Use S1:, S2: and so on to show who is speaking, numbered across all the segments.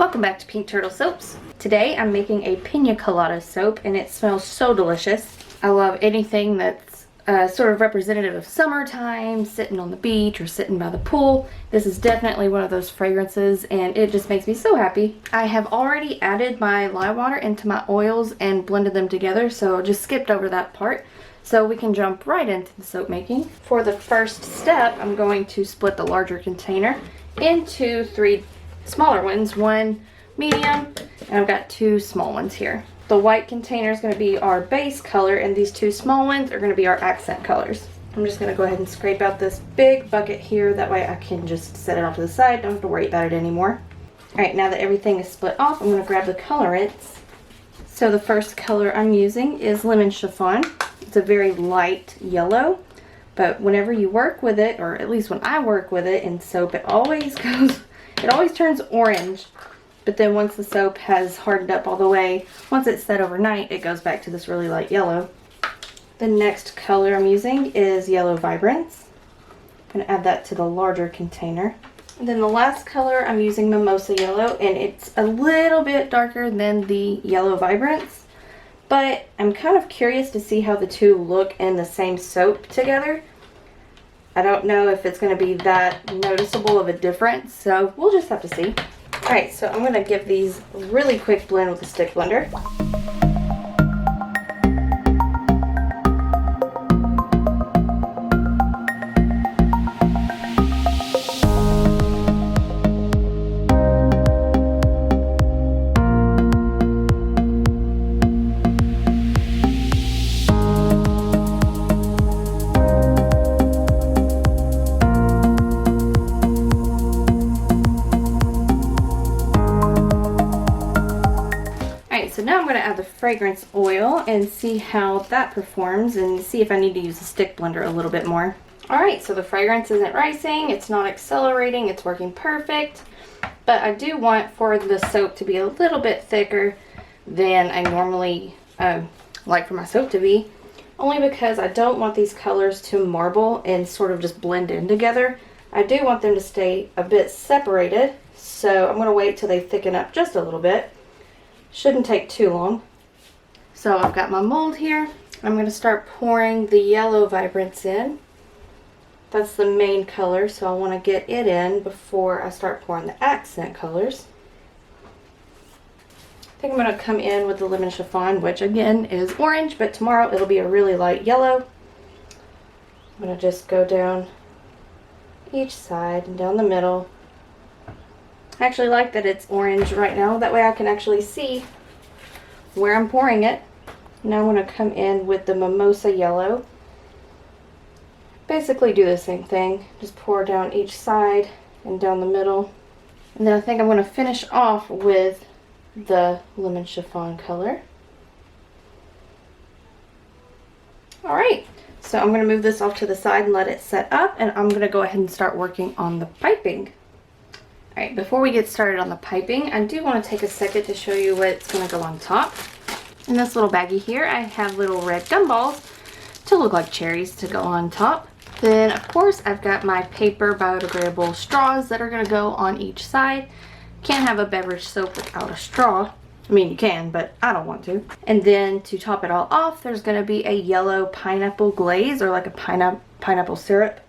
S1: Welcome back to Pink Turtle Soaps. Today I'm making a Piña Colada soap and it smells so delicious. I love anything that's sort of representative of summertime, sitting on the beach or sitting by the pool. This is definitely one of those fragrances and it just makes me so happy. I have already added my lye water into my oils and blended them together, so I just skipped over that part. So we can jump right into the soap making. For the first step, I'm going to split the larger container into 3 smaller ones, one medium, and I've got 2 small ones here. The white container is going to be our base color, and these 2 small ones are going to be our accent colors. I'm just going to go ahead and scrape out this big bucket here, that way I can just set it off to the side, don't have to worry about it anymore. Alright, now that everything is split off, I'm going to grab the colorants. So the first color I'm using is Lemon Chiffon. It's a very light yellow, but whenever you work with it, or at least when I work with it in soap, it always turns orange, but then once the soap has hardened up all the way, once it's set overnight, it goes back to this really light yellow. The next color I'm using is Yellow Vibrance. I'm going to add that to the larger container. And then the last color I'm using Mimosa Yellow, and it's a little bit darker than the Yellow Vibrance, but I'm kind of curious to see how the two look in the same soap together. I don't know if it's going to be that noticeable of a difference, so we'll just have to see. Alright, so I'm going to give these a really quick blend with a stick blender. So now I'm going to add the fragrance oil and see how that performs and see if I need to use the stick blender a little bit more. Alright, so the fragrance isn't rising, it's not accelerating, it's working perfect. But I do want for the soap to be a little bit thicker than I normally like for my soap to be. Only because I don't want these colors to marble and sort of just blend in together. I do want them to stay a bit separated, so I'm going to wait till they thicken up just a little bit. Shouldn't take too long. So I've got my mold here. I'm going to start pouring the Yellow Vibrance in. That's the main color, so I want to get it in before I start pouring the accent colors. I think I'm going to come in with the Lemon Chiffon, which again is orange, but tomorrow it'll be a really light yellow. I'm going to just go down each side and down the middle. I actually like that it's orange right now, that way I can actually see where I'm pouring it. Now I'm going to come in with the Mimosa Yellow. Basically do the same thing, just pour down each side and down the middle. And then I think I'm going to finish off with the Lemon Chiffon color. Alright, so I'm going to move this off to the side and let it set up, and I'm going to go ahead and start working on the piping. Alright, before we get started on the piping, I do want to take a second to show you what's going to go on top. In this little baggie here, I have little red gumballs to look like cherries to go on top. Then, of course, I've got my paper biodegradable straws that are going to go on each side. Can't have a beverage soap without a straw. I mean, you can, but I don't want to. And then, to top it all off, there's going to be a yellow pineapple glaze, or like a pineapple syrup.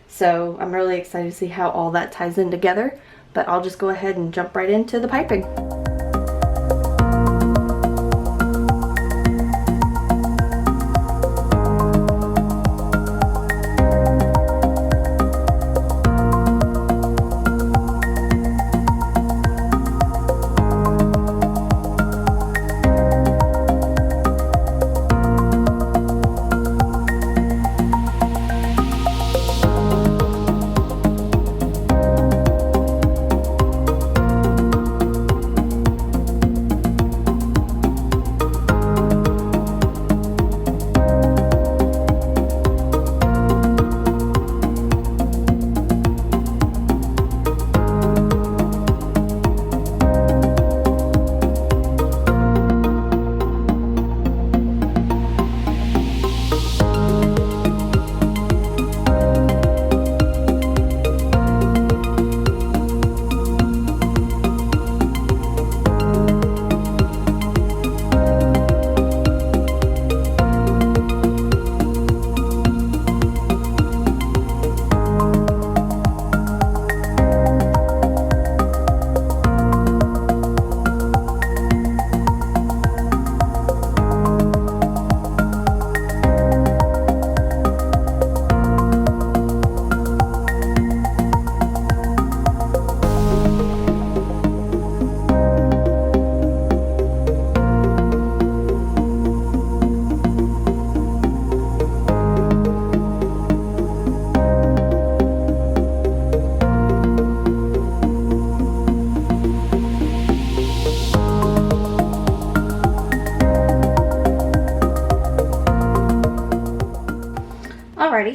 S1: So, I'm really excited to see how all that ties in together. But I'll just go ahead and jump right into the piping.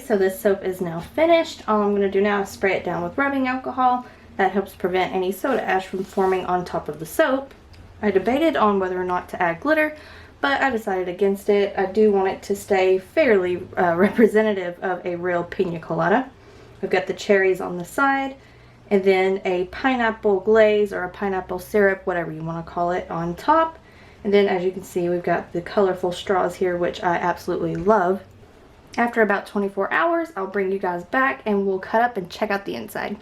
S1: so this soap is now finished. All I'm going to do now is spray it down with rubbing alcohol. That helps prevent any soda ash from forming on top of the soap. I debated on whether or not to add glitter, but I decided against it. I do want it to stay fairly representative of a real piña colada. I've got the cherries on the side, and then a pineapple glaze or a pineapple syrup, whatever you want to call it, on top. And then as you can see, we've got the colorful straws here, which I absolutely love. After about 24 hours, I'll bring you guys back and we'll cut up and check out the inside.